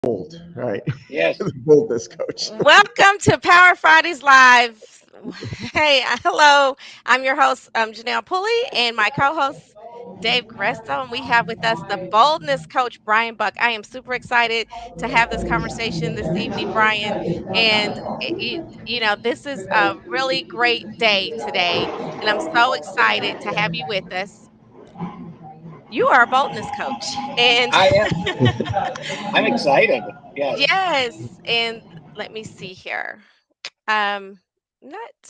Bold, right? Yes. The boldness coach. Welcome to Power Fridays Live. Hey, hello. I'm your host, Janelle Pulley, and my co-host, Dave Gresto, and we have with us the boldness coach, Brian Buck. I am super excited to have this conversation this evening, Brian. And this is a really great day today, and I'm so excited to have you with us. You are a boldness coach, and I am. I'm excited. Yes. yes, and let me see here. Not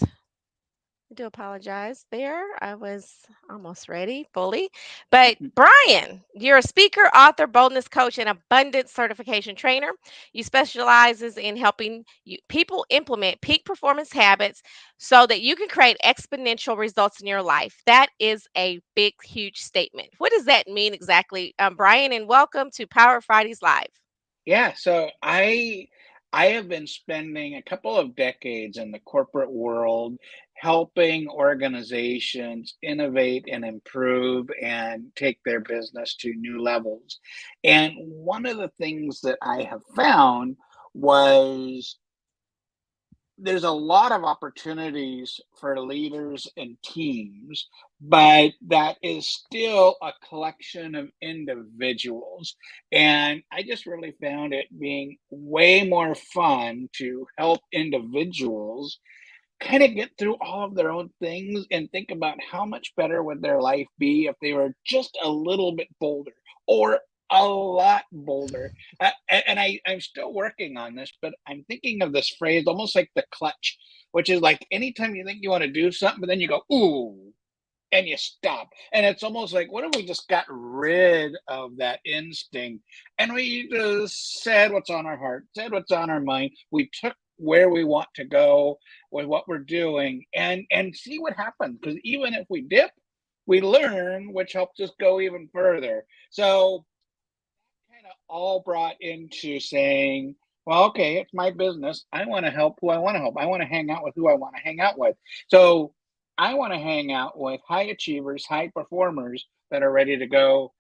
I do apologize there. I was almost ready fully. But Brian, you're a speaker, author, boldness coach, and abundance certification trainer. You specializes in helping people implement peak performance habits so that you can create exponential results in your life. That is a big, huge statement. What does that mean exactly, Brian? And welcome to Power Fridays Live. Yeah. So I have been spending a couple of decades in the corporate world helping organizations innovate and improve and take their business to new levels. And one of the things that I have found was there's a lot of opportunities for leaders and teams, but that is still a collection of individuals. And I just really found it being way more fun to help individuals kind of get through all of their own things and think about how much better would their life be if they were just a little bit bolder or a lot bolder. I'm still working on this, but I'm thinking of this phrase almost like the clutch, which is like anytime you think you want to do something, but then you go, ooh, and you stop. And it's almost like, what if we just got rid of that instinct and we just said what's on our heart, said what's on our mind. We took where we want to go with what we're doing and see what happens. Because even if we dip, we learn, which helps us go even further. So kind of all brought into saying, well, okay, it's my business. I want to help who I want to help. I want to hang out with who I want to hang out with. So I want to hang out with high achievers, high performers that are ready to go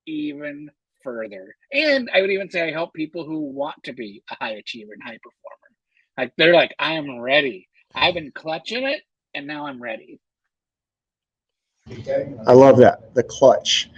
even further. And I would even say I help people who want to be a high achiever and high performer. Like they're like, I am ready. I've been clutching it and now I'm ready. I love that. The clutch.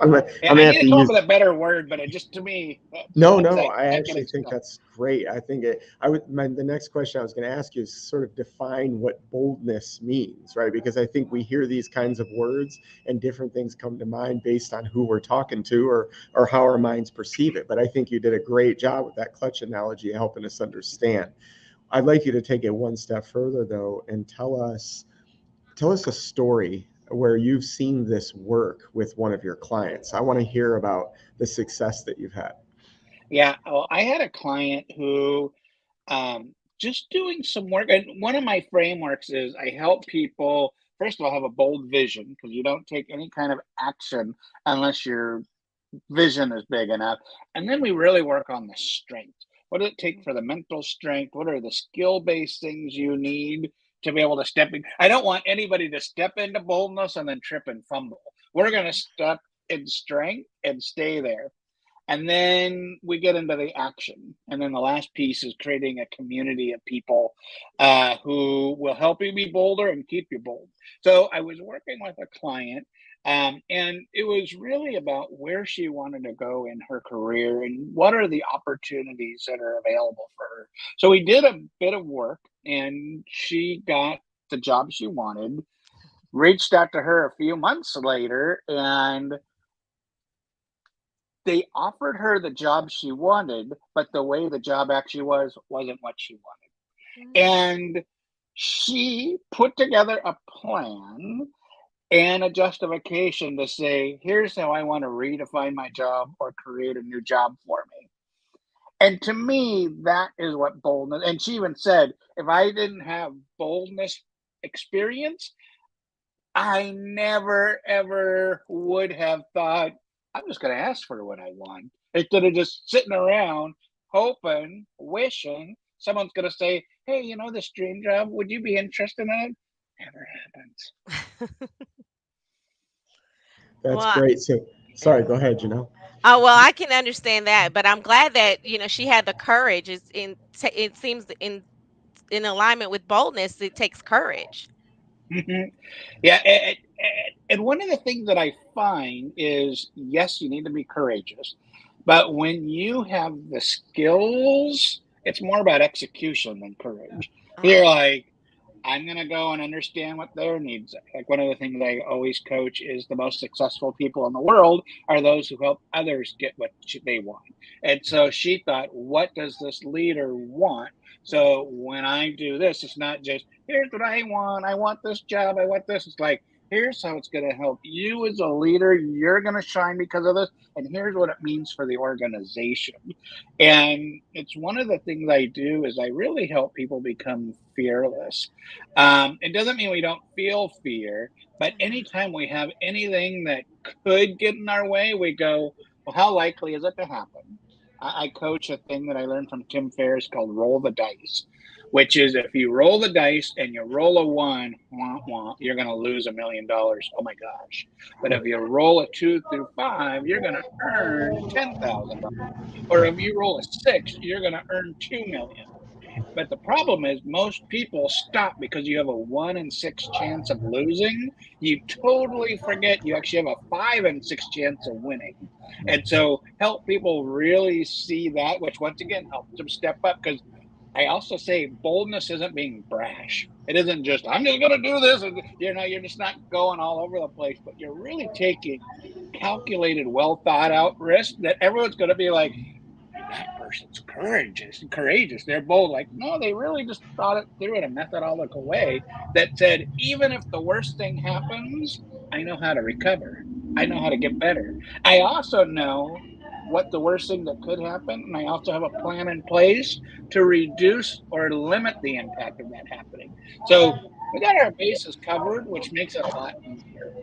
I'm, I'm Yeah, I gonna need have to to come up use. with a better word, but it just to me, No, things no. like I I can actually think expel. that's great. I think it. I would. The next question I was going to ask you is sort of define what boldness means, right? Because I think we hear these kinds of words and different things come to mind based on who we're talking to or how our minds perceive it. But I think you did a great job with that clutch analogy, helping us understand. I'd like you to take it one step further though and tell us a story where you've seen this work with one of your clients. I want to hear about the success that you've had. Yeah, well, I had a client who just doing some work, and one of my frameworks is I help people, first of all, have a bold vision because you don't take any kind of action unless your vision is big enough. And then we really work on the strength. What does it take for the mental strength? What are the skill based things you need to be able to step in? I don't want anybody to step into boldness and then trip and fumble. We're going to step in strength and stay there. And then we get into the action. And then the last piece is creating a community of people who will help you be bolder and keep you bold. So I was working with a client, and it was really about where she wanted to go in her career and what are the opportunities that are available for her. So we did a bit of work, and she got the job she wanted. Reached out to her a few months later, and they offered her the job she wanted, but the way the job actually was wasn't what she wanted. Mm. And she put together a plan and a justification to say, here's how I want to redefine my job or create a new job for me. And to me, that is what boldness, and she even said, if I didn't have boldness experience, I never ever would have thought I'm just going to ask for what I want instead of just sitting around hoping, wishing someone's going to say, "Hey, you know this dream job? Would you be interested in it?" Never happens. That's Well, great. So, sorry, yeah. go ahead, Janelle. Oh, well, I can understand that, but I'm glad that, she had the courage. It seems in alignment with boldness, it takes courage. Mhm. Yeah, and one of the things that I find is, yes, you need to be courageous, but when you have the skills, it's more about execution than courage. You're Oh. like, I'm gonna go and understand what their needs are. Like one of the things I always coach is the most successful people in the world are those who help others get what they want. And so she thought, what does this leader want? So when I do this, it's not just here's what I want. I want this job. I want this. It's like here's how it's going to help you as a leader. You're going to shine because of this, and here's what it means for the organization. And it's one of the things I do is I really help people become fearless. It doesn't mean we don't feel fear, but anytime we have anything that could get in our way, we go, well, how likely is it to happen? I coach a thing that I learned from Tim Ferriss called roll the dice, which is if you roll the dice and you roll a one, wah, wah, you're going to lose $1 million. Oh my gosh. But if you roll a 2 through 5, you're going to earn $10,000. Or if you roll a 6, you're going to earn 2 million. But the problem is most people stop because you have a 1 in 6 chance of losing. You totally forget you actually have a 5 in 6 chance of winning. And so help people really see that, which once again helps them step up. Because I also say boldness isn't being brash. It isn't just, I'm just going to do this. And, you're just not going all over the place, but you're really taking calculated, well thought out risks that everyone's going to be like, that person's courageous. They're bold. Like, no, they really just thought it through in a methodological way that said, even if the worst thing happens, I know how to recover. I know how to get better. I also know what the worst thing that could happen, and I also have a plan in place to reduce or limit the impact of that happening. So we got our bases covered, which makes it a lot easier.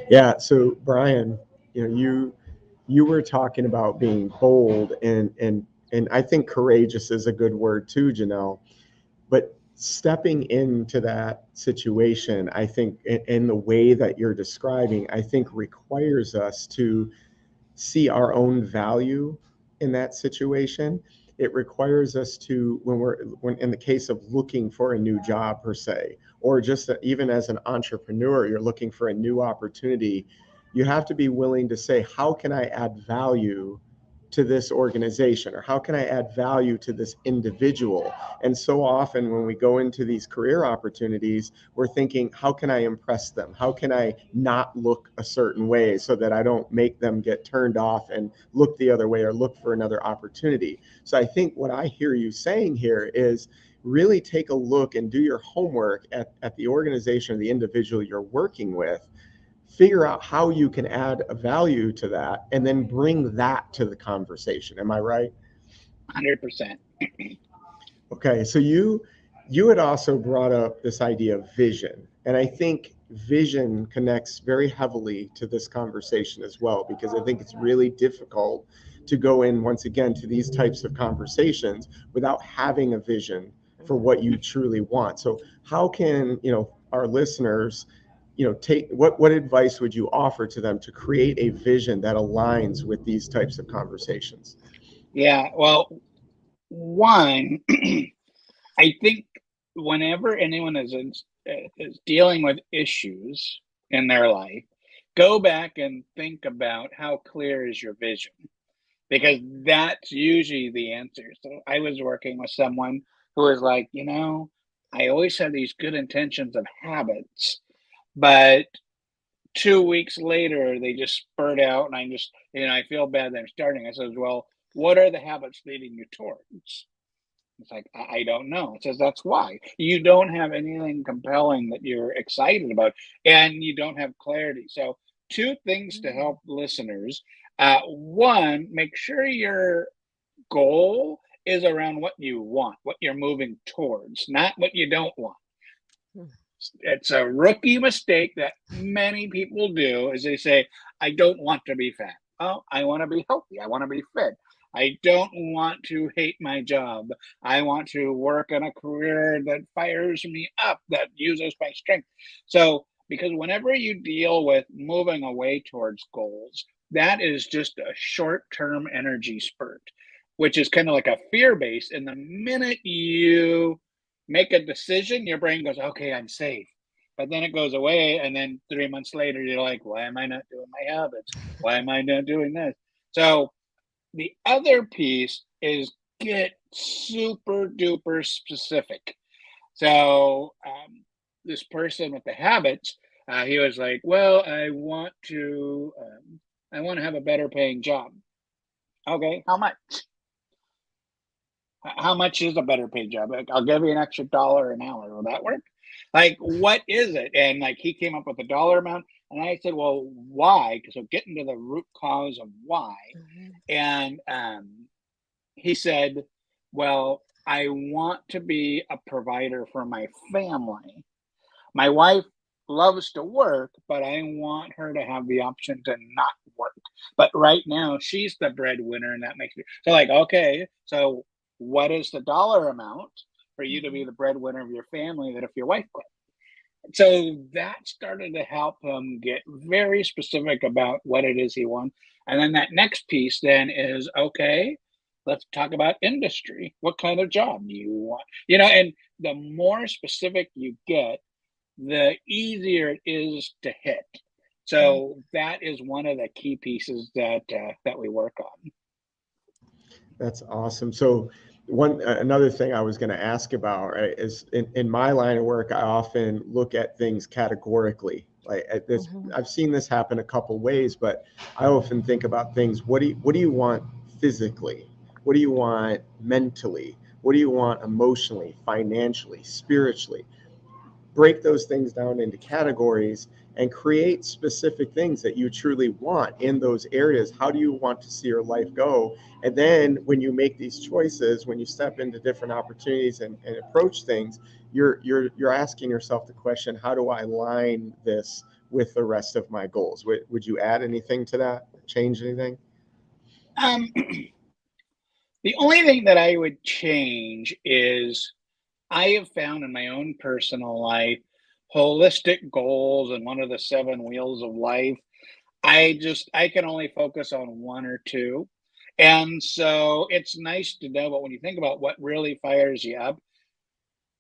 Yeah. So Brian, you were talking about being bold, and I think courageous is a good word too, Janelle. But stepping into that situation, I think, in the way that you're describing, I think requires us to see our own value in that situation. It requires us to, when in the case of looking for a new job per se, or just even as an entrepreneur, you're looking for a new opportunity, you have to be willing to say, how can I add value to this organization, or how can I add value to this individual? And so often when we go into these career opportunities, we're thinking, how can I impress them? How can I not look a certain way so that I don't make them get turned off and look the other way or look for another opportunity? So I think what I hear you saying here is really take a look and do your homework at the organization or the individual you're working with. Figure out how you can add a value to that and then bring that to the conversation. Am I right? 100%. Okay, so you had also brought up this idea of vision, and I think vision connects very heavily to this conversation as well, because I think it's really difficult to go in once again to these types of conversations without having a vision for what you truly want. So how can, our listeners, take what advice would you offer to them to create a vision that aligns with these types of conversations? Yeah. Well, one, I think whenever anyone is dealing with issues in their life, go back and think about how clear is your vision, because that's usually the answer. So I was working with someone who was like, I always have these good intentions of habits, but 2 weeks later they just spurt out, and I feel bad that I'm starting. I says, well, what are the habits leading you towards? It's like, I don't know. It says that's why. You don't have anything compelling that you're excited about, and you don't have clarity. So, two things to help listeners. One, make sure your goal is around what you want, what you're moving towards, not what you don't want. It's a rookie mistake that many people do is they say, I don't want to be fat. Oh, I want to be healthy. I want to be fit. I don't want to hate my job. I want to work in a career that fires me up, that uses my strength. So, because whenever you deal with moving away towards goals, that is just a short-term energy spurt, which is kind of like a fear base. And the minute you make a decision, your brain goes, okay, I'm safe. But then it goes away. And then 3 months later, you're like, why am I not doing my habits? Why am I not doing this? So the other piece is get super duper specific. So this person with the habits, he was like, "Well, I want to have a better paying job." Okay, how much? How much is a better paid job? Like, I'll give you an extra dollar an hour. Will that work? Like, what is it? And like, he came up with a dollar amount, and I said, "Well, why?" Because we're getting to the root cause of why. Mhm. And he said, "Well, I want to be a provider for my family. My wife loves to work, but I want her to have the option to not work. But right now, she's the breadwinner, and that makes me so like, okay, so what is the dollar amount for you to be Mhm. the breadwinner of your family that if your wife quit?" So that started to help him get very specific about what it is he wants. And then that next piece then is okay, let's talk about industry. What kind of job do you want? And the more specific you get, the easier it is to hit. Mhm. So that is one of the key pieces that we work on. That's awesome. So another thing I was going to ask about, right, is in my line of work, I often look at things categorically. Like at this, Mhm. I've seen this happen a couple ways, but I often think about things. What do you want physically? What do you want mentally? What do you want emotionally, financially, spiritually? Break those things down into categories and create specific things that you truly want in those areas. How do you want to see your life go? And then when you make these choices, when you step into different opportunities and approach things, you're asking yourself the question, how do I align this with the rest of my goals? Would you add anything to that? Change anything? Um, the only thing that I would change is I have found in my own personal life holistic goals and one of the seven wheels of life. I can only focus on one or two. And so it's nice to know, but when you think about what really fires you up,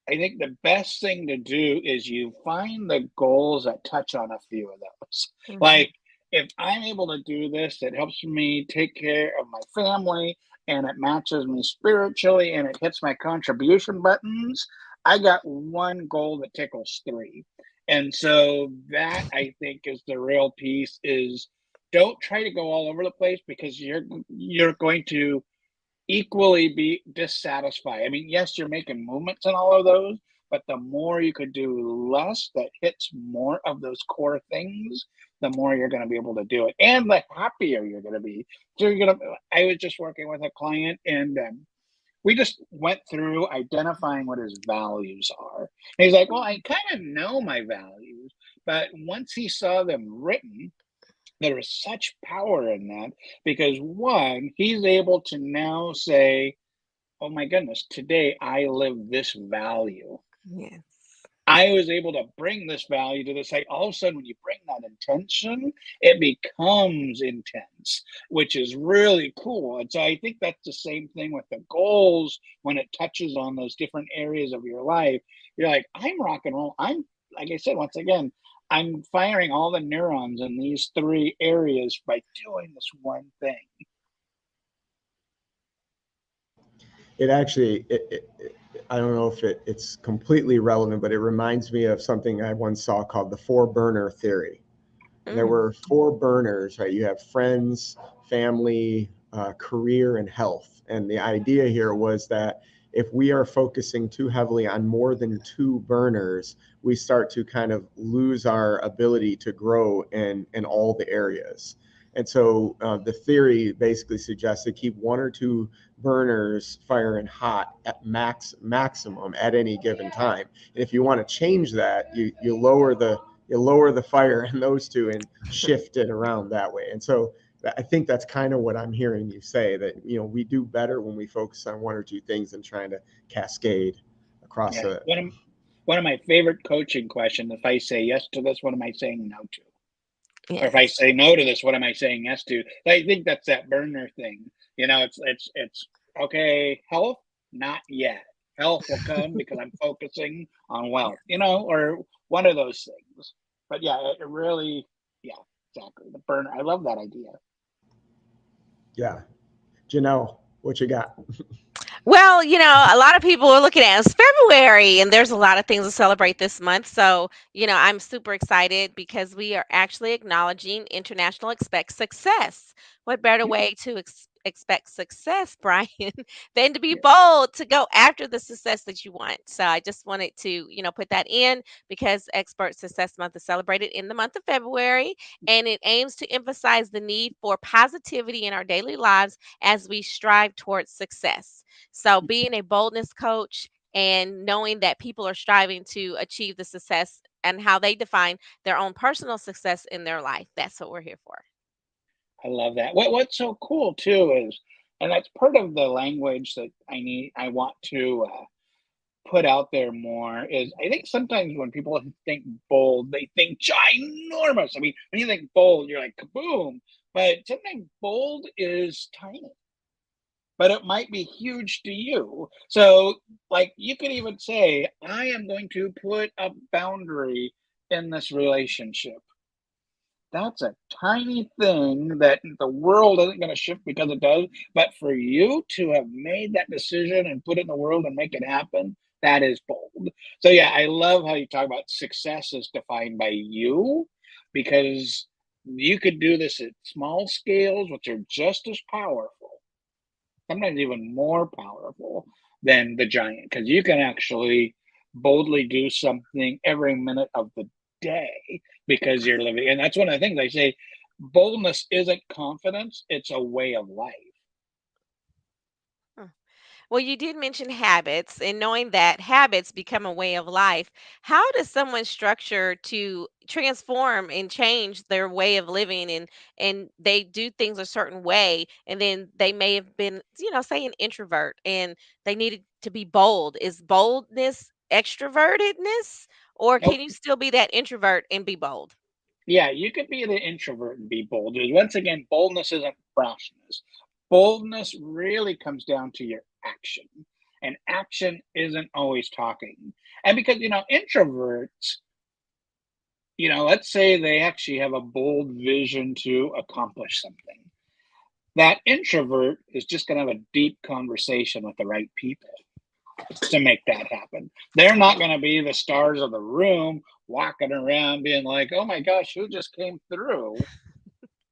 I think the best thing to do is you find the goals that touch on a few of those. Mhm. Like, if I'm able to do this, it helps me take care of my family and it matches me spiritually and it hits my contribution buttons. I got one goal that tickles three. And so that I think is the real piece is don't try to go all over the place because you're going to equally be dissatisfied. I mean, yes, you're making movements in all of those, but the more you could do less that hits more of those core things, the more you're going to be able to do it, and the happier you're going to be. So you're gonna. I was just working with a client, and we just went through identifying what his values are. And he's like, "Well, I kind of know my values," but once he saw them written, there is such power in that because one, he's able to now say, "Oh my goodness, today I live this value." Yes. I was able to bring this value to this. Like all of a sudden, when you bring that intention, it becomes intense, which is really cool. And so I think that's the same thing with the goals when it touches on those different areas of your life. You're like, I'm rock and roll. I'm, like I said, once again, I'm firing all the neurons in these three areas by doing this one thing. It actually, I don't know if it's completely relevant, but it reminds me of something I once saw called the four burner theory. And there Mm. were four burners, right? You have friends, family, career, and health. And the idea here was that if we are focusing too heavily on more than two burners, we start to kind of lose our ability to grow in all the areas. And so the theory basically suggests to keep one or two burners firing hot at maximum at any given time. And if you want to change that, you lower the fire in those two and shift it around that way. And so I think that's kind of what I'm hearing you say, that we do better when we focus on one or two things than trying to cascade across Yeah. a. One of my favorite coaching questions, if I say yes to this, what am I saying no to? Or if I Yes. say no to this, what am I saying yes to? I think that's that burner thing. It's okay. Health, not yet. Health will come because I'm focusing on wealth. Or one of those things. But yeah, it really, yeah, exactly. The burner. I love that idea. Yeah. Janelle, what you got? Well, a lot of people are looking at it's February, and there's a lot of things to celebrate this month. So, I'm super excited because we are actually acknowledging International Expect Success. What better Yeah, way to expect success, Brian, than to be yeah. bold to go after the success that you want? So, I just wanted to, put that in because Expert Success Month is celebrated in the month of February, and it aims to emphasize the need for positivity in our daily lives as we strive towards success. So, being a boldness coach and knowing that people are striving to achieve the success and how they define their own personal success in their life, that's what we're here for. I love that. What's so cool too is, and that's part of the language that I want to put out there more is I think sometimes when people think bold, they think ginormous. I mean, when you think bold, you're like kaboom. But sometimes bold is tiny, but it might be huge to you. So, like, you could even say, I am going to put a boundary in this relationship. That's a tiny thing that the world isn't going to shift because it does. But for you to have made that decision and put it in the world and make it happen, that is bold. So, yeah, I love how you talk about success is defined by you because you could do this at small scales, which are just as powerful, sometimes even more powerful than the giant because you can actually boldly do something every minute of the day because you're living. And that's one of the things I say boldness isn't confidence, it's a way of life. Huh. Well, you did mention habits, and knowing that habits become a way of life. How does someone structure to transform and change their way of living, and they do things a certain way, and then they may have been, say an introvert, and they needed to be bold. Is boldness extrovertedness, or Nope. can you still be that introvert and be bold? Yeah, you could be the introvert and be bold. Once again, boldness isn't brashness. Boldness really comes down to your action. And action isn't always talking. And because, introverts, let's say they actually have a bold vision to accomplish something. That introvert is just going to have a deep conversation with the right people to make that happen. They're not going to be the stars of the room walking around being like, oh my gosh, who just came through?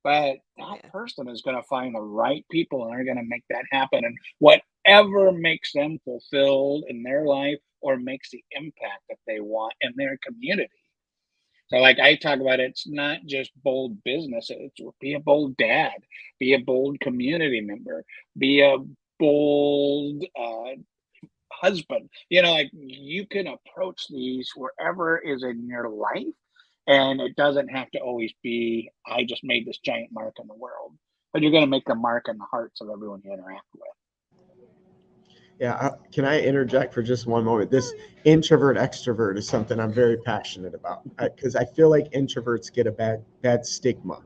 But that Yeah. person is going to find the right people and they're going to make that happen. And whatever makes them fulfilled in their life or makes the impact that they want in their community. So, like I talk about, it's not just bold business. It's be a bold dad, be a bold community member, be a bold husband. Like you can approach these wherever is in your life, and it doesn't have to always be, I just made this giant mark in the world, but you're going to make a mark in the hearts of everyone you interact with. Yeah, can I interject for just one moment? This introvert extrovert is something I'm very passionate about because I feel like introverts get a bad stigma,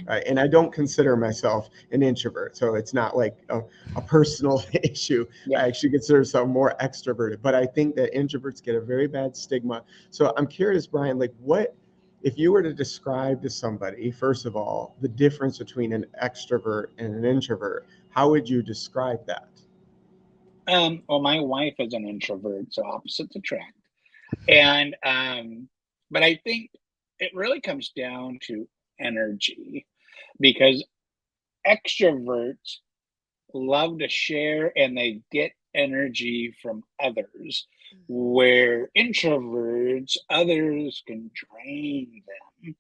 right? And I don't consider myself an introvert, so it's not like a personal issue. Yeah. I actually consider myself more extroverted, but I think that introverts get a very bad stigma. So I'm curious, Brian, like what if you were to describe to somebody, first of all, the difference between an extrovert and an introvert, how would you describe that? Well, my wife is an introvert, so opposites attract. And, but I think it really comes down to energy because extroverts love to share and they get energy from others, where introverts, others can drain them.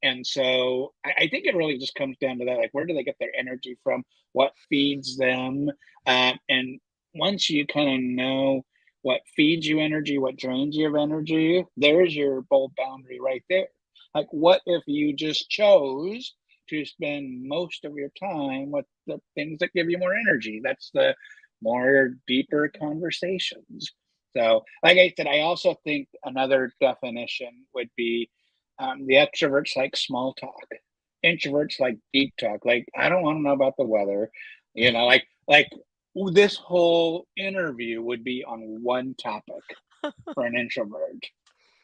And so I think it really just comes down to that, like, where do they get their energy from? What feeds them? And once you kind of know what feeds you energy, what drains you of energy, there's your bold boundary right there. Like, what if you just chose to spend most of your time with the things that give you more energy? That's the more deeper conversations. So, like I said, I also think another definition would be The extroverts like small talk. Introverts like deep talk. Like, I don't want to know about the weather. Like this whole interview would be on one topic for an introvert.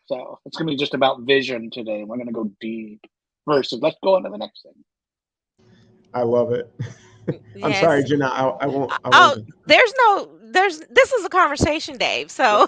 So it's gonna be just about vision today. We're gonna go deep versus let's go on to the next thing. I love it. I'm sorry, Yes. Jenna. I won't. I Oh, won't. this is a conversation, Dave. So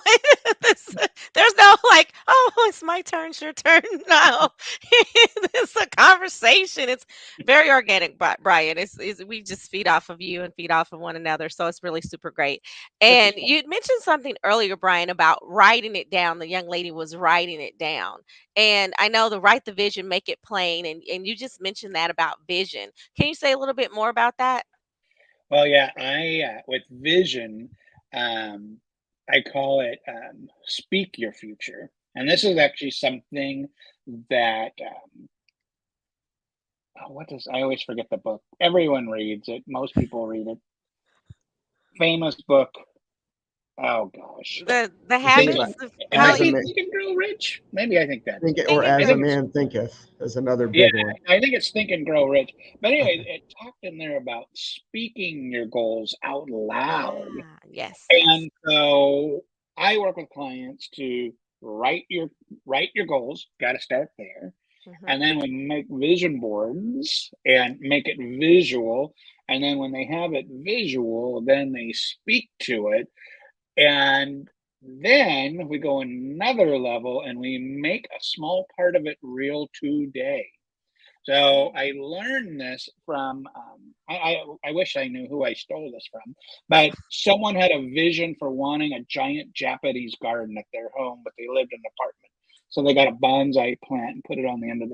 there's no like, oh, it's my turn, it's your turn. No, it's a conversation. It's very organic, Brian. We just feed off of you and feed off of one another. So it's really super great. This is And fun. you mentioned something earlier, Brian, about writing it down. The young lady was writing it down. And I know the write the vision, make it plain. And you just mentioned that about vision. Can you say a little bit more about that? Well, yeah, I with vision, um, I call it speak your future, and this is actually something that what does I always forget the book. Everyone reads it. Most people read it. Famous book. Oh gosh, The Think think habits about of how as Think a you man. Think and Grow Rich. Maybe I think that's Think it. it, or think and I as a think grow. it's man thinketh is another Yeah, big one. I think it's Think and Grow Rich. But anyway, Okay. it talked in there about speaking your goals out loud. Ah, yes, yes. And so I work with clients to write your write your goals. Got to start there. Hmm. And then we make vision boards and make it visual. And then when they have it visual, then they speak to it. And then we go another level and we make a small part of it real today. So I learned this from, I wish I knew who I stole this from, but someone had a vision for wanting a giant Japanese garden at their home, but they lived in an apartment. So they got a bonsai plant and put it on the end of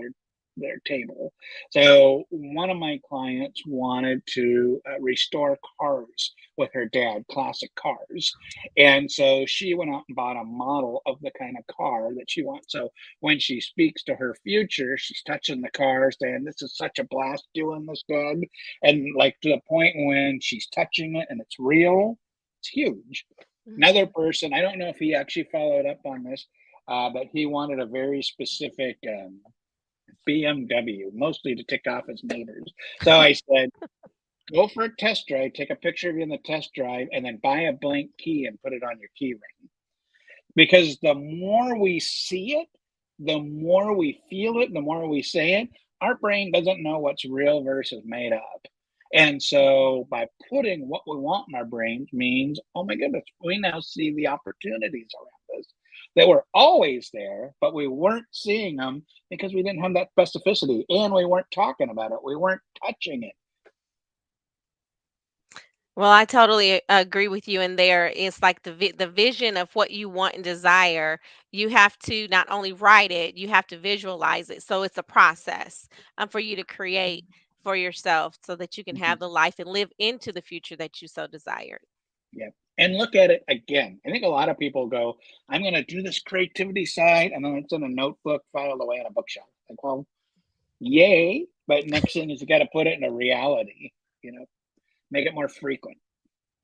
their table. So one of my clients wanted to restore cars with her dad, classic cars. And so she went out and bought a model of the kind of car that she wants. So when she speaks to her future, she's touching the car, saying, "This is such a blast doing this, Doug." And like to the point when she's touching it and it's real, it's huge. Another Hmm. person, I don't know if he actually followed up on this, but he wanted a very specific BMW, mostly to tick off his neighbors. So I said, go for a test drive, take a picture of you in the test drive, and then buy a blank key and put it on your key ring. Because the more we see it, the more we feel it, the more we say it, our brain doesn't know what's real versus made up. And so by putting what we want in our brains means, oh my goodness, we now see the opportunities around us that were always there, but we weren't seeing them because we didn't have that specificity and we weren't talking about it. We weren't touching it. Well, I totally agree with you in there. It's like the vision of what you want and desire. You have to not only write it, you have to visualize it. So it's a process for you to create for yourself so that you can Mhm. have the life and live into the future that you so desired. Yeah. And look at it again. I think a lot of people go, I'm going to do this creativity side, and then it's in a notebook filed away on a bookshelf. Like, well, yay. But next thing is you got to put it in a reality, you know, make it more frequent.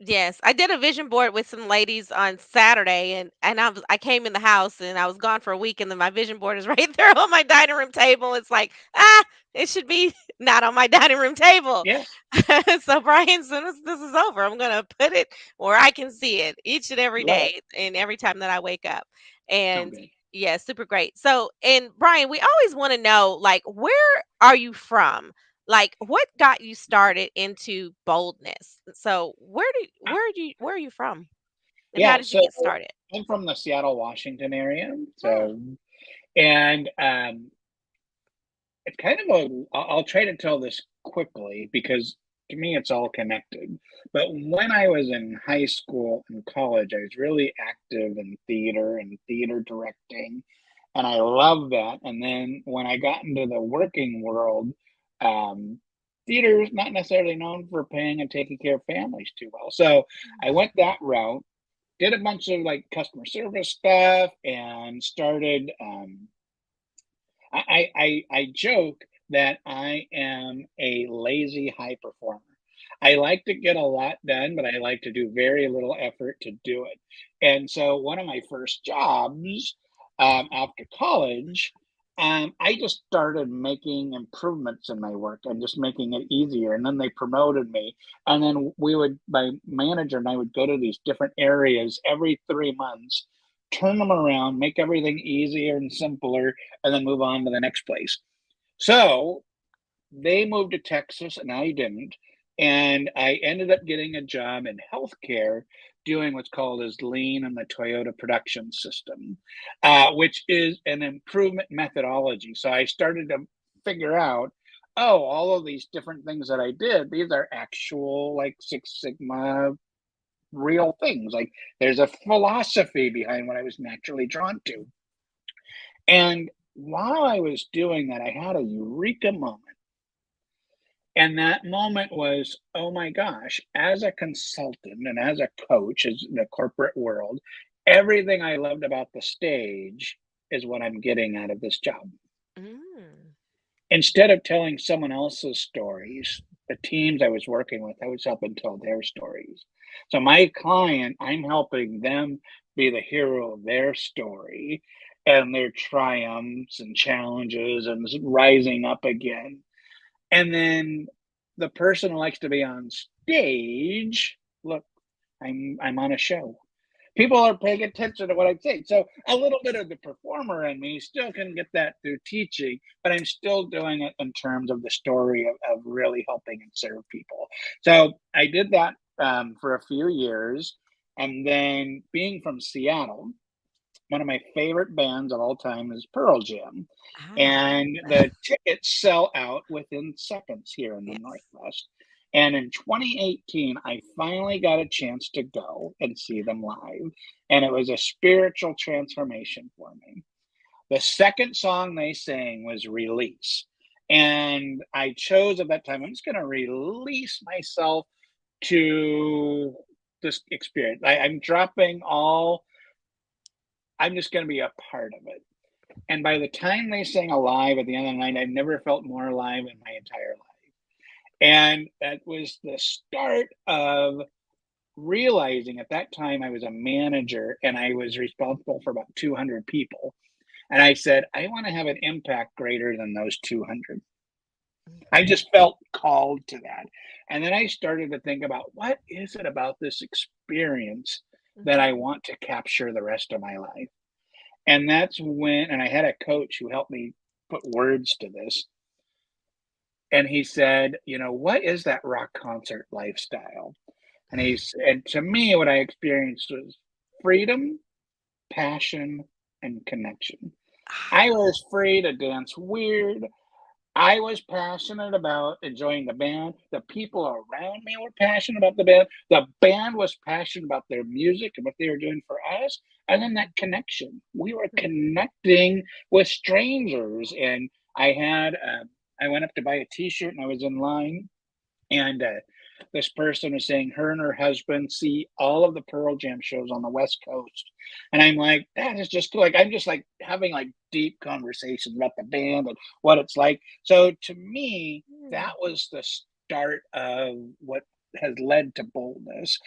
Yes, I did a vision board with some ladies on Saturday, and I came in the house and I was gone for a week, and then my vision board is right there on my dining room table. It's like, it should be not on my dining room table. Yeah. So Brian, as soon as this is over, I'm gonna put it where I can see it each and every Love it. day and every time that I wake up. So And good. yeah, super great. So, and Brian, we always want to know, like, where are you from? Like, what got you started into boldness? So Uh, where are you from, and how yeah. did you So get started? I'm from the Seattle, Washington area. Hmm. So, and it's kind of a, I'll try to tell this quickly because to me it's all connected. But when I was in high school and college, I was really active in theater and theater directing, and I loved that. And then when I got into the working world, um, theater is not necessarily known for paying and taking care of families too well. So I went that route, did a bunch of like customer service stuff, and started. I joke that I am a lazy high performer. I like to get a lot done, but I like to do very little effort to do it. And so, one of my first jobs after college, I just started making improvements in my work and just making it easier. And then they promoted me. And then my manager and I would go to these different areas every 3 months, turn them around, make everything easier and simpler, and then move on to the next place. So they moved to Texas and I didn't. And I ended up getting a job in healthcare doing what's called as lean in the Toyota production system, which is an improvement methodology. So I started to figure out, oh, all of these different things that I did, these are actual like Six Sigma real things. Like there's a philosophy behind what I was naturally drawn to. And while I was doing that, I had a eureka moment. And that moment was, oh my gosh, as a consultant and as a coach in the corporate world, everything I loved about the stage is what I'm getting out of this job. Mm. Instead of telling someone else's stories, the teams I was working with, I was helping tell their stories. So my client, I'm helping them be the hero of their story and their triumphs and challenges and rising up again. And then the person who likes to be on stage, look, I'm on a show. People are paying attention to what I'm saying. So a little bit of the performer in me still can get that through teaching, but I'm still doing it in terms of the story of really helping and serve people. So I did that for a few years. And then being from Seattle, one of my favorite bands of all time is Pearl Jam. Ah, And the tickets sell out within seconds here in the yes. Northwest. And in 2018, I finally got a chance to go and see them live. And it was a spiritual transformation for me. The second song they sang was Release. And I chose at that time, I'm just going to release myself to this experience. I'm dropping all, I'm just going to be a part of it. And by the time they sang Alive at the end of the night, I've never felt more alive in my entire life. And that was the start of realizing at that time I was a manager and I was responsible for about 200 people. And I said, I want to have an impact greater than those 200. I Mhm. just felt called to that. And then I started to think about what is it about this experience that I Mhm. want to capture the rest of my life? And that's when, and I had a coach who helped me put words to this. And he said, what is that rock concert lifestyle? And to me, what I experienced was freedom, passion, and connection. Ah, I was free to dance weird. I was passionate about enjoying the band. The people around me were passionate about the band. The band was passionate about their music and what they were doing for us. And then that connection. We were mm, connecting with strangers. And I went up to buy a T-shirt and I was in line, and this person was saying her and her husband see all of the Pearl Jam shows on the West Coast. And I'm like, that is just cool. Like, I'm just like having like deep conversations about the band and what it's like. So to me, that mm, was the start of what has led to boldness,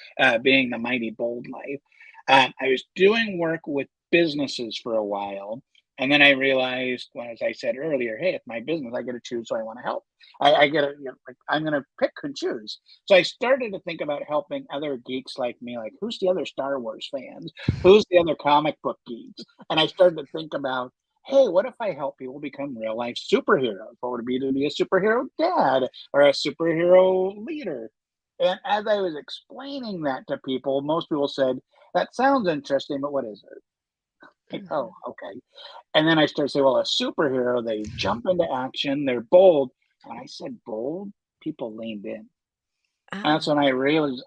being the mighty bold life. I was doing work with businesses for a while. And then I realized, well, as I said earlier, hey, it's my business. I get to choose who I want to help. I get to, like, I'm going to pick and choose. So I started to think about helping other geeks like me, like who's the other Star Wars fans? Who's the other comic book geeks? And I started to think about, hey, what if I help people become real life superheroes? What would it be to be a superhero dad or a superhero leader? And as I was explaining that to people, most people said, that sounds interesting, but what is it? Like, oh, mhm. okay. And then I started saying, well, a superhero, they jump into action, they're bold. When I said bold, people leaned in. And that's Ah, when I realized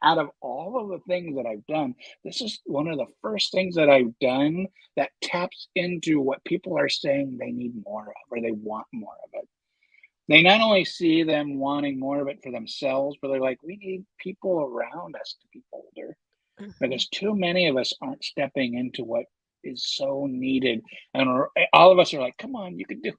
out of all of the things that I've done, this is one of the first things that I've done that taps into what people are saying they need more of or they want more of it. They not only see them wanting more of it for themselves, but they're like, we need people around us to be bolder mhm. because too many of us aren't stepping into what is so needed. And all of us are like, come on, you can do,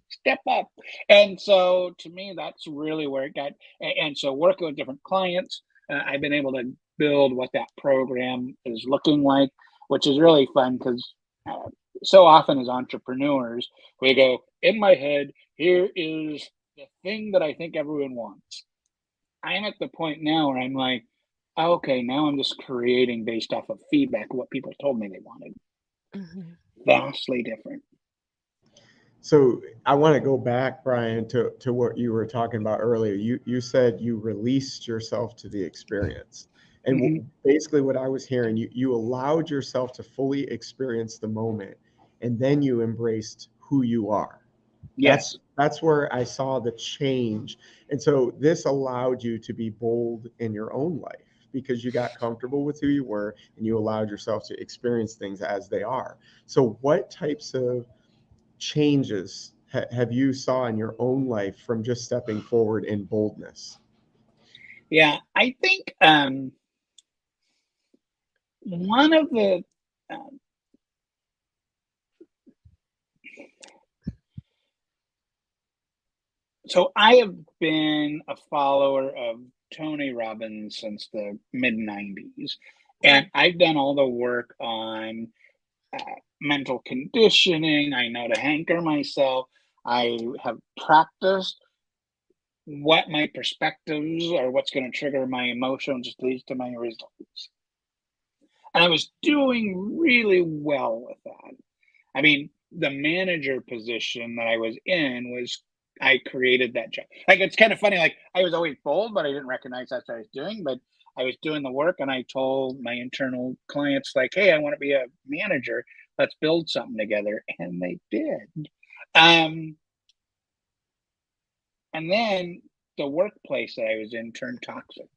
step up. And so to me, that's really where it got. And so working with different clients, I've been able to build what that program is looking like, which is really fun because so often as entrepreneurs, we go, in my head, here is the thing that I think everyone wants. I'm at the point now where I'm like, okay, now I'm just creating based off of feedback, what people told me they wanted. Mm-hmm. Vastly different. So I want to go back, Brian, to what you were talking about earlier. You said you released yourself to the experience. And Mm-hmm. basically what I was hearing, you allowed yourself to fully experience the moment, and then you embraced who you are. Yes. That's where I saw the change. And so this allowed you to be bold in your own life because you got comfortable with who you were and you allowed yourself to experience things as they are. So what types of changes have you saw in your own life from just stepping forward in boldness? Yeah, I think one of the um, so I have been a follower of Tony Robbins since the mid 90s, and I've done all the work on uh, mental conditioning. I know to anchor myself. I have practiced what my perspectives or what's going to trigger my emotions leads to my results. And I was doing really well with that. I mean, the manager position that I was in was I created that job. Like it's kind of funny. Like I was always bold, but I didn't recognize that's what I was doing. But I was doing the work, and I told my internal clients, like, "Hey, I want to be a manager. Let's build something together," and they did. Um, and then the workplace that I was in turned toxic.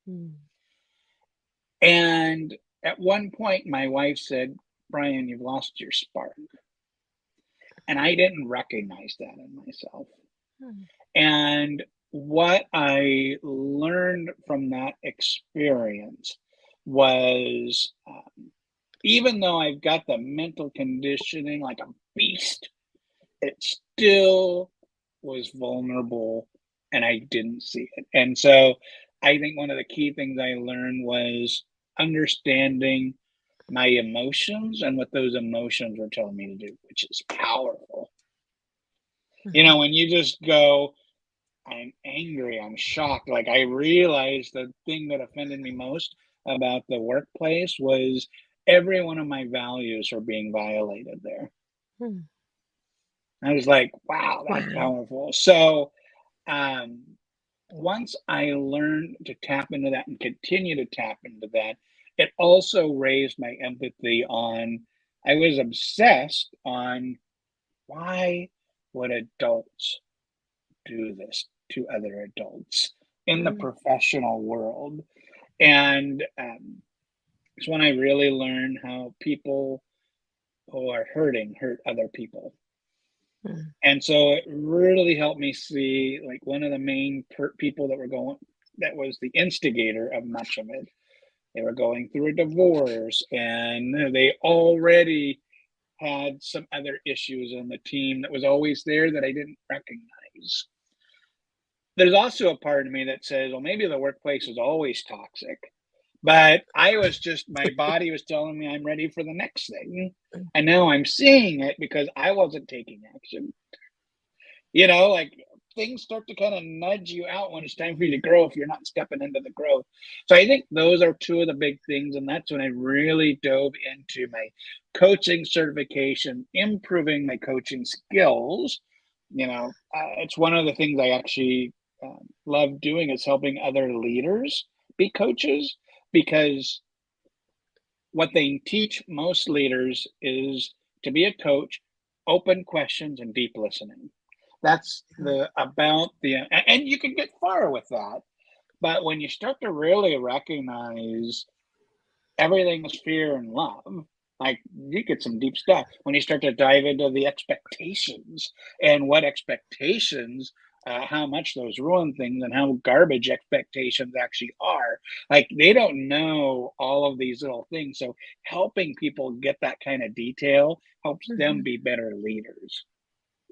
Mm. And at one point, my wife said, "Brian, you've lost your spark." And I didn't recognize that in myself. Mm. And what I learned from that experience was even though I've got the mental conditioning like a beast, it still was vulnerable and I didn't see it. And so I think one of the key things I learned was understanding my emotions and what those emotions were telling me to do, which is powerful. You Mhm. know, when you just go, I'm angry, I'm shocked. Like I realized the thing that offended me most about the workplace was every one of my values are being violated there. Mm. I was like, wow, that's Wow. powerful. So um, once I learned to tap into that and continue to tap into that, it also raised my empathy on, I was obsessed on why would adults do this to other adults in the Mm. professional world. And it's when I really learned how people who are hurting hurt other people. Mm. And so it really helped me see like one of the main people that were going, that was the instigator of much of it. They were going through a divorce and they already had some other issues in the team that was always there that I didn't recognize. There's also a part of me that says, well, maybe the workplace is always toxic. But I was just, my body was telling me I'm ready for the next thing. Mm. And now I'm seeing it because I wasn't taking action. You know, like things start to kind of nudge you out when it's time for you to grow if you're not stepping into the growth. So I think those are two of the big things. And that's when I really dove into my coaching certification, improving my coaching skills. You know, it's one of the things I actually love doing is helping other leaders be coaches because what they teach most leaders is to be a coach, open questions, and deep listening. That's the about the, and you can get far with that. But when you start to really recognize everything is fear and love, like you get some deep stuff when you start to dive into the expectations and what expectations, how much those ruin things and how garbage expectations actually are. Like they don't know all of these little things. So helping people get that kind of detail helps them Mhm. be better leaders.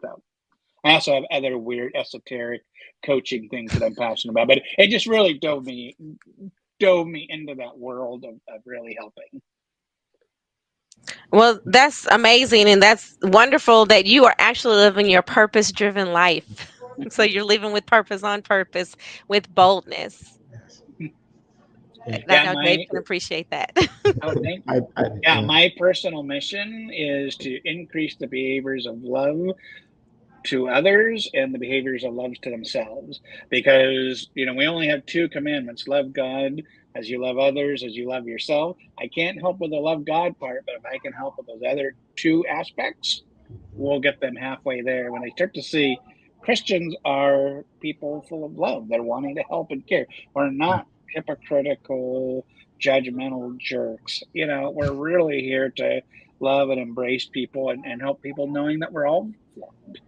So I also have other weird esoteric coaching things that I'm passionate about, but it just really dove me into that world of really helping. Well, that's amazing, and that's wonderful that you are actually living your purpose-driven life. So you're living with purpose on purpose, with boldness. Yes. And Yeah. I Yeah, know Dave can appreciate that. oh, thank you. Yeah, Yeah. my personal mission is to increase the behaviors of love to others and the behaviors of love to themselves. Because, we only have two commandments: love God as you love others, as you love yourself. I can't help with the love God part, but if I can help with those other two aspects, we'll get them halfway there. When they start to see Christians are people full of love, they're wanting to help and care. We're not hypocritical, judgmental jerks. We're really here to love and embrace people and help people, knowing that we're all flawed.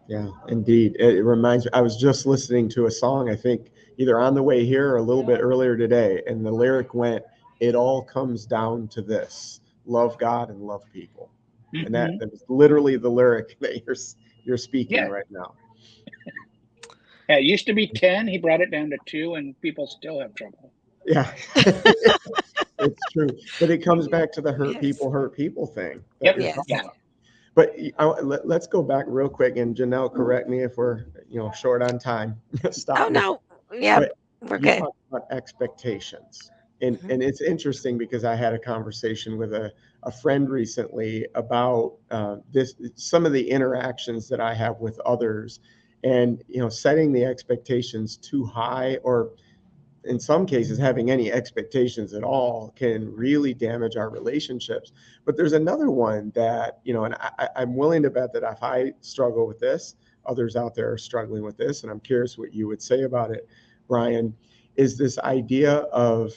Yeah, indeed. It reminds me, I was just listening to a song, I think either on the way here or a little bit earlier today, and the lyric went, "It all comes down to this: love God and love people." And that, Mm-hmm. that was literally the lyric that you're speaking Yeah. right now. Yeah, it used to be 10. He brought it down to 2, and people still have trouble. Yeah, it's true. But it comes back to the Yes. hurt people thing that Yep. you're Yes. talking Yeah. about. But let's go back real quick, and Janelle, correct me if we're short on time. Oh Stop me. no. Yeah, But we're you good. talk about expectations. And, Mhm. and it's interesting because I had a conversation with a friend recently about some of the interactions that I have with others, and setting the expectations too high, or in some cases having any expectations at all, can really damage our relationships. But there's another one that, and I'm willing to bet that if I struggle with this, others out there are struggling with this, and I'm curious what you would say about it, Brian, is this idea of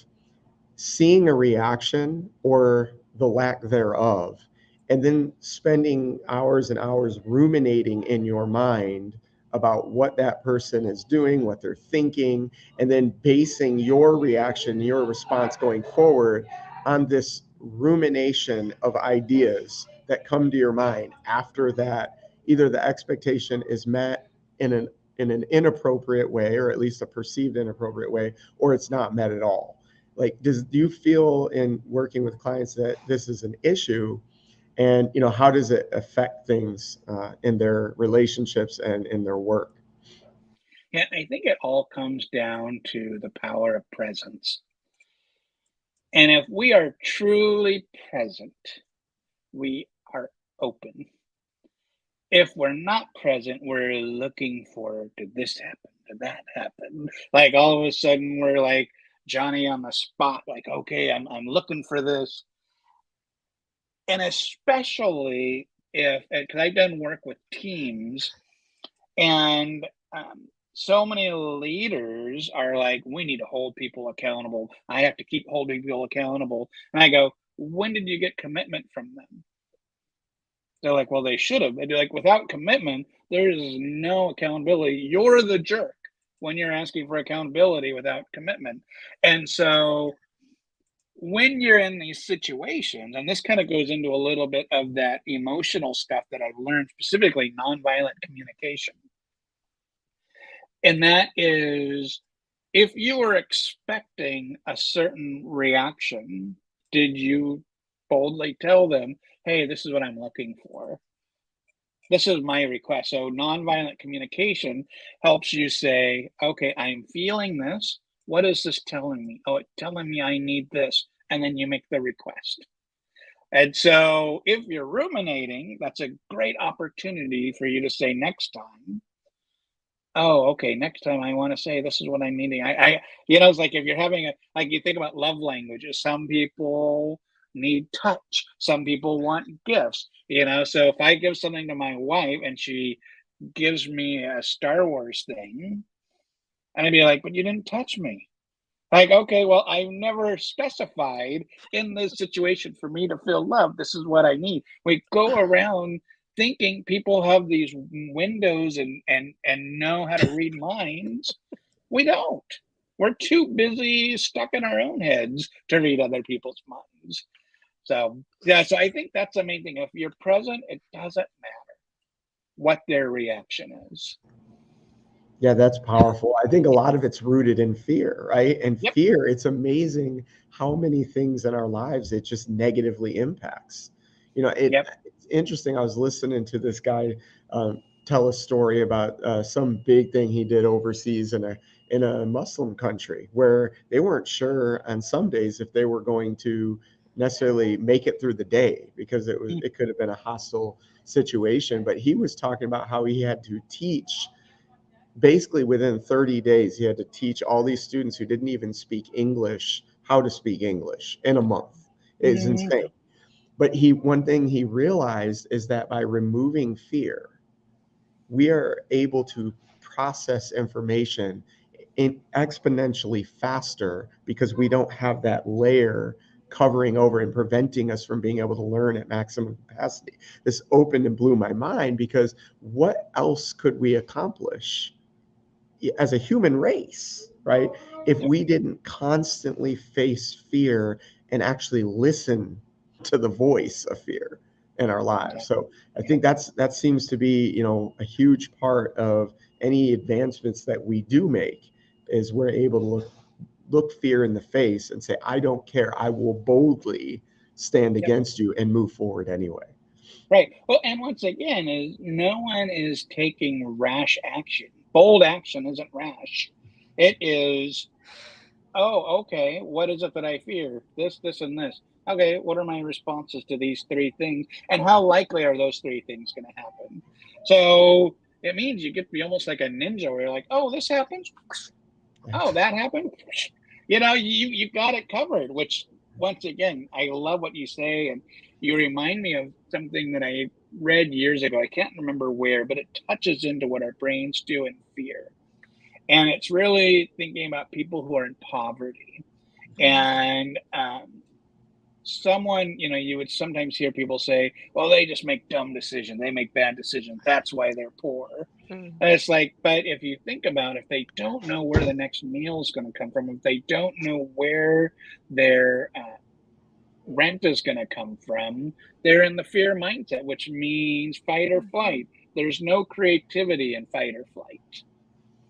seeing a reaction or the lack thereof, and then spending hours and hours ruminating in your mind about what that person is doing, what they're thinking, and then basing your reaction, your response going forward on this rumination of ideas that come to your mind after that either the expectation is met in an inappropriate way, or at least a perceived inappropriate way, or it's not met at all. Like, do you feel in working with clients that this is an issue, and how does it affect things in their relationships and in their work? Yeah, I think it all comes down to the power of presence. And if we are truly present, we are open. If we're not present, we're looking for, did this happen? Did that happen? Like all of a sudden we're like Johnny on the spot, like, okay, I'm looking for this. And especially if, because I've done work with teams, and so many leaders are like, we need to hold people accountable. I have to keep holding people accountable. And I go, when did you get commitment from them? They're like, well, they should have. They'd be like, without commitment, there's no accountability. You're the jerk when you're asking for accountability without commitment. And so when you're in these situations, and this kind of goes into a little bit of that emotional stuff that I've learned, specifically nonviolent communication. And that is, if you were expecting a certain reaction, did you boldly tell them, hey, this is what I'm looking for? This is my request. So nonviolent communication helps you say, okay, I'm feeling this. What is this telling me? Oh, it's telling me I need this. And then you make the request. And so if you're ruminating, that's a great opportunity for you to say next time, oh, okay, next time I want to say this is what I'm needing. It's like if you're having like you think about love languages, some people need touch, some people want gifts. So if I give something to my wife and she gives me a Star Wars thing, and I'd be like, but you didn't touch me. Like, okay, well, I've never specified in this situation for me to feel love. This is what I need. We go around thinking people have these windows and know how to read minds. We don't. We're too busy stuck in our own heads to read other people's minds. So yeah, so I think that's the main thing. If you're present, it doesn't matter what their reaction is. Yeah, that's powerful. I think a lot of it's rooted in fear, right? And Yep. fear, it's amazing how many things in our lives it just negatively impacts. Yep. It's interesting. I was listening to this guy tell a story about some big thing he did overseas in a Muslim country where they weren't sure on some days if they were going to necessarily make it through the day because it could have been a hostile situation. But he was talking about how he had to teach basically within 30 days he had to teach all these students who didn't even speak English how to speak English in a month. It's Mm-hmm. insane. But he one thing he realized is that by removing fear, we are able to process information exponentially faster because we don't have that layer covering over and preventing us from being able to learn at maximum capacity. This opened and blew my mind because what else could we accomplish as a human race, right? If Yep. we didn't constantly face fear and actually listen to the voice of fear in our lives. Yep. So I Yep. think that seems to be, a huge part of any advancements that we do make is we're able to look fear in the face and say, I don't care. I will boldly stand Yep. against you and move forward anyway. Right. Well, and once again, is no one is taking rash action. Bold action isn't rash. It is, oh, okay, what is it that I fear? This, and this. Okay, what are my responses to these three things? And how likely are those three things going to happen? So it means you get to be almost like a ninja where you're like, oh, this happens. Oh, that happened. You got it covered, which once again, I love what you say. And you remind me of something that I read years ago. I can't remember where, but it touches into what our brains do in fear. And it's really thinking about people who are in poverty. And someone, you would sometimes hear people say, well, they just make dumb decisions. They make bad decisions. That's why they're poor. Mhm. And it's like, but if you think about it, if they don't know where the next meal is going to come from, if they don't know where their rent is going to come from, they're in the fear mindset, which means fight or flight. There's no creativity in fight or flight.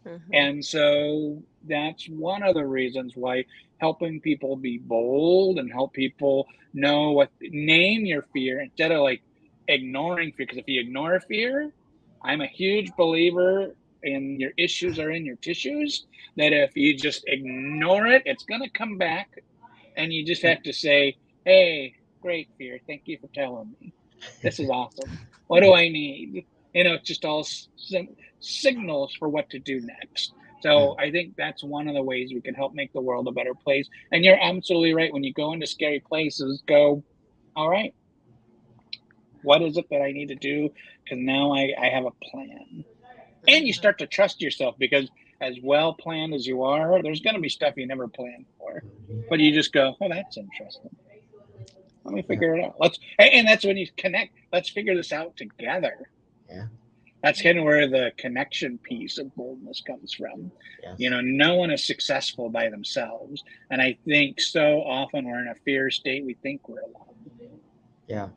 Mhm. And so that's one of the reasons why helping people be bold and help people know name your fear instead of like ignoring fear. Because if you ignore fear, I'm a huge believer in your issues are in your tissues. That if you just ignore it, it's going to come back. And you just have to say, hey, great fear. Thank you for telling me. This is awesome. What do I need? It's just all signals for what to do next. Yeah. So I think that's one of the ways we can help make the world a better place. And you're absolutely right. When you go into scary places, go, all right, what is it that I need to do? Because now I have a plan. And you Mhm. start to trust yourself because as well planned as you are, there's going to be stuff you never planned for. But you just go, oh, that's interesting. Let me Yeah. figure it out. And that's when you connect. Let's figure this out together. Yeah. That's kind of where the connection piece of boldness comes from. Yes. No one is successful by themselves. And I think so often we're in a fear state, we think we're alone. Yeah.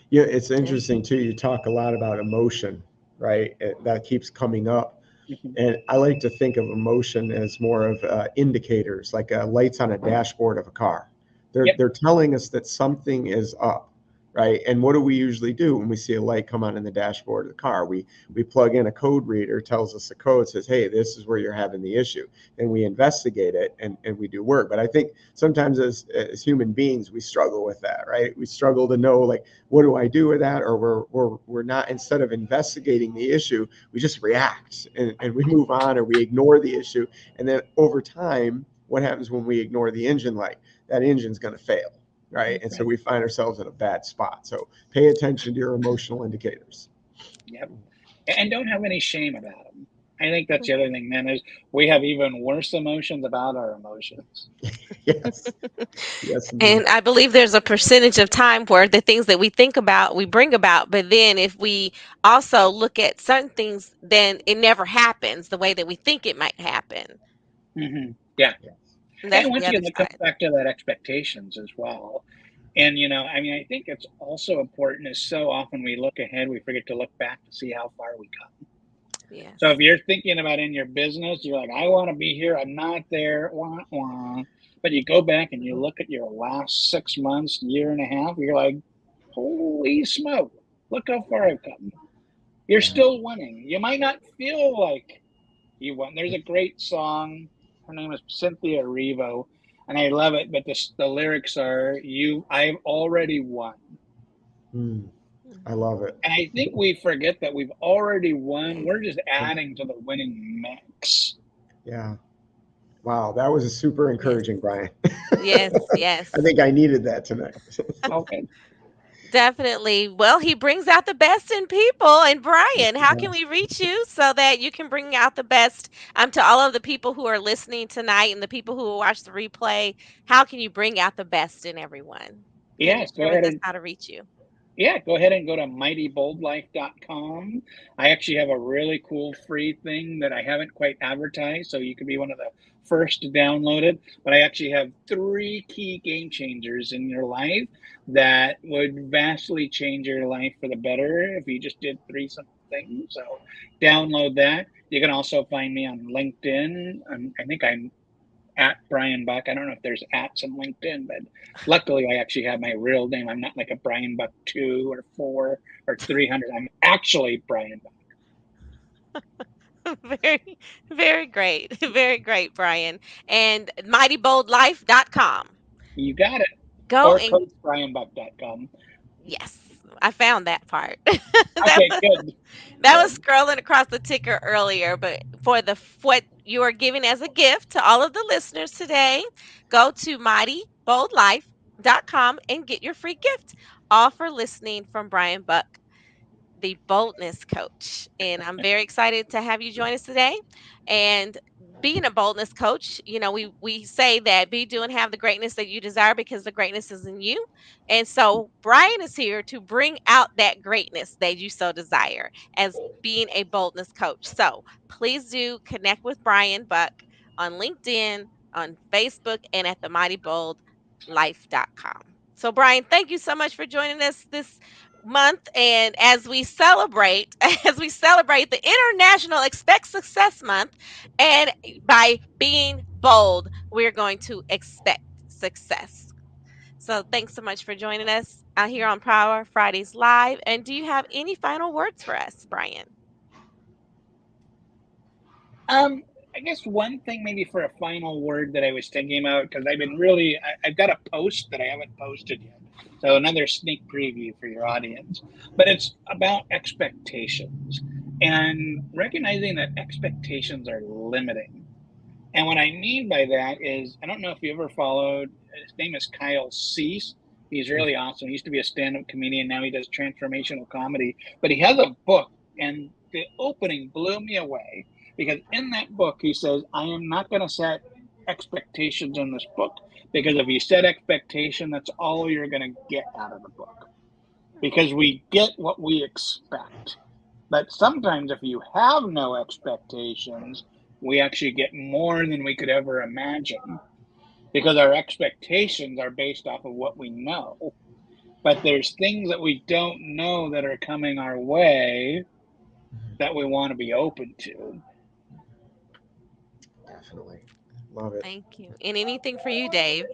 Yeah, it's Yeah. interesting too. You talk a lot about emotion, right? That keeps coming up. Mm-hmm. And I like to think of emotion as more of indicators, like lights on a dashboard of a car. Yep. They're telling us that something is up, right? And what do we usually do when we see a light come on in the dashboard of the car? We plug in a code reader, tells us the code, says, hey, this is where you're having the issue. And we investigate it and we do work. But I think sometimes as human beings, we struggle with that, right? We struggle to know, like, what do I do with that? Or we're not, instead of investigating the issue, we just react and we move on or we ignore the issue. And then over time, what happens when we ignore the engine light? That engine's going to fail, right? And so Right. we find ourselves in a bad spot. So pay attention to your emotional indicators. Yep. And don't have any shame about them. I think that's the other thing, man, is we have even worse emotions about our emotions. Yes, yes, indeed. And I believe there's a percentage of time where the things that we think about, we bring about, but then if we also look at certain things, then it never happens the way that we think it might happen. Mm-hmm. Yeah. Yes. And And that's once the again, other that comes side. back to that expectations as well. And, I think it's also important is so often we look ahead, we forget to look back to see how far we come. So if Yes. you're thinking about in your business, you're like, I want to be here, I'm not there, wah, wah. But you go back and you look at your last 6 months, year and a half, you're like, holy smoke, look how far I've come. You're Yeah. still winning. You might not feel like you won. There's a great song. Her name is Cynthia Erivo, and I love it. But the lyrics are, "You, I've already won." Mm, I Mhm. love it. And I think we forget that we've already won. We're just adding to the winning mix. Yeah. Wow. That was a super Yes. encouraging, Brian. Yes. I Yes. think I needed that tonight. Okay. Definitely. Well, he brings out the best in people. And Brian, how can we reach you so that you can bring out the best to all of the people who are listening tonight and the people who will watch the replay? How can you bring out the best in everyone? And Yes, go share with ahead us and how to reach you. go ahead and go to mightyboldlife.com. I actually have a really cool free thing that I haven't quite advertised, so you could be one of the first to download it. But I actually have three key game changers in your life that would vastly change your life for the better if you just did three simple things. So download that. You can also find me on LinkedIn. I think I'm at Brian Buck. I don't know if there's ats on LinkedIn, but luckily I actually have my real name. I'm not like a Brian Buck 2 or 4 or 300. I'm actually Brian Buck. Very, very great. Very great, Brian. And mightyboldlife.com. You got it. Go Or and coachbrianbuck.com. yes, I found that part. that Okay, good. That was Good. scrolling across the ticker earlier, but for the what you are giving as a gift to all of the listeners today, go to mightyboldlife.com and get your free gift. All for listening from Brian Buck, the boldness coach. And I'm very excited to have you join us today. And being a boldness coach, we say that be, do, and have the greatness that you desire because the greatness is in you. And so Brian is here to bring out that greatness that you so desire as being a boldness coach. So please do connect with Brian Buck on LinkedIn, on Facebook, and at the mightyboldlife.com. So Brian, thank you so much for joining us this month, and as we celebrate as we celebrate the International Expect Success Month, and by being bold we're going to expect success. So thanks so much for joining us out here on Power Fridays Live. And do you have any final words for us, Brian? I guess one thing maybe for a final word that I was thinking about, because I've been really, I've got a post that I haven't posted yet. So another sneak preview for your audience. But it's about expectations and recognizing that expectations are limiting. And what I mean by that is, I don't know if you ever followed, his name is Kyle Cease. He's really awesome. He used to be a stand up comedian. Now he does transformational comedy. But he has a book, and the opening blew me away because in that book, he says, I am not going to set expectations in this book because if you set expectation, that's all you're going to get out of the book because we get what we expect. But sometimes, if you have no expectations, we actually get more than we could ever imagine because our expectations are based off of what we know. But there's things that we don't know that are coming our way that we want to be open to. Definitely. Love it. Thank you. And anything for you, Dave?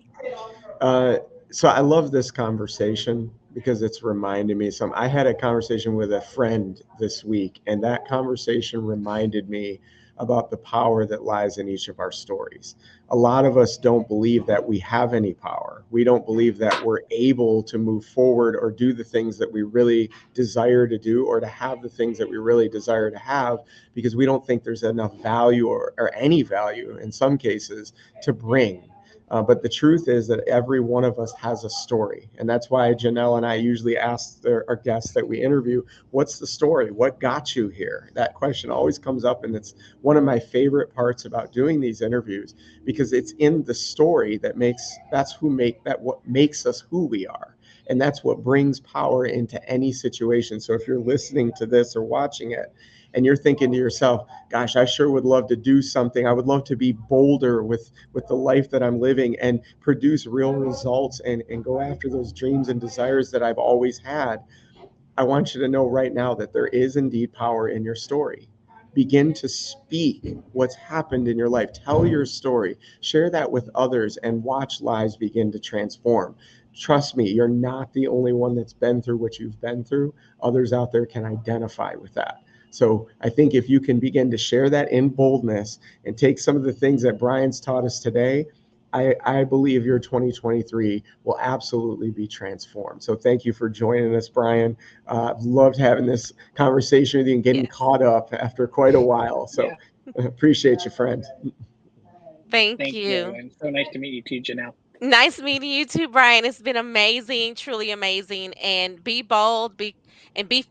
Uh, so I love this conversation because it's reminding me some. I had a conversation with a friend this week, and that conversation reminded me about the power that lies in each of our stories. A lot of us don't believe that we have any power. We don't believe that we're able to move forward or do the things that we really desire to do or to have the things that we really desire to have because we don't think there's enough value or any value in some cases to bring. But the truth is that every one of us has a story. And that's why Janelle and I usually ask our guests that we interview, what's the story? What got you here? That question always comes up. And it's one of my favorite parts about doing these interviews because it's in the story what makes us who we are. And that's what brings power into any situation. So if you're listening to this or watching it, and you're thinking to yourself, gosh, I sure would love to do something. I would love to be bolder with the life that I'm living and produce real results and go after those dreams and desires that I've always had. I want you to know right now that there is indeed power in your story begin to speak what's happened in your life. Tell your story, share that with others, and watch lives begin to transform. Trust me, you're not the only one that's been through what you've been through. Others out there can identify with that. So I think if you can begin to share that in boldness and take some of the things that Brian's taught us today, I believe your 2023 will absolutely be transformed. So thank you for joining us, Brian. I've loved having this conversation with you and getting Yes. caught up after quite a while. So Yeah. appreciate you, friend. Thank Thank you. you. And so nice to meet you too, Janelle. Nice meeting you too, Brian. It's been amazing, truly amazing. And be bold, be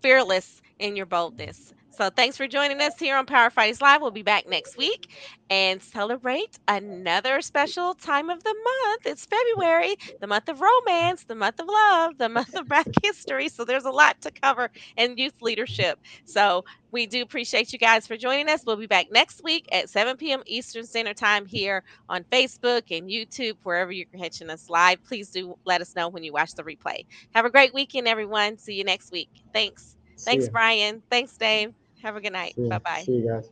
fearless in your boldness. So thanks for joining us here on Power Fridays Live. We'll be back next week and celebrate another special time of the month. It's February, the month of romance, the month of love, the month of Black history. So there's a lot to cover in youth leadership. So we do appreciate you guys for joining us. We'll be back next week at 7 p.m. Eastern Standard Time here on Facebook and YouTube, wherever you're catching us live. Please do let us know when you watch the replay. Have a great weekend, everyone. See you next week. Thanks. See Thanks, you. Brian. Thanks, Dave. Have a good night. See you. Bye bye. See you guys.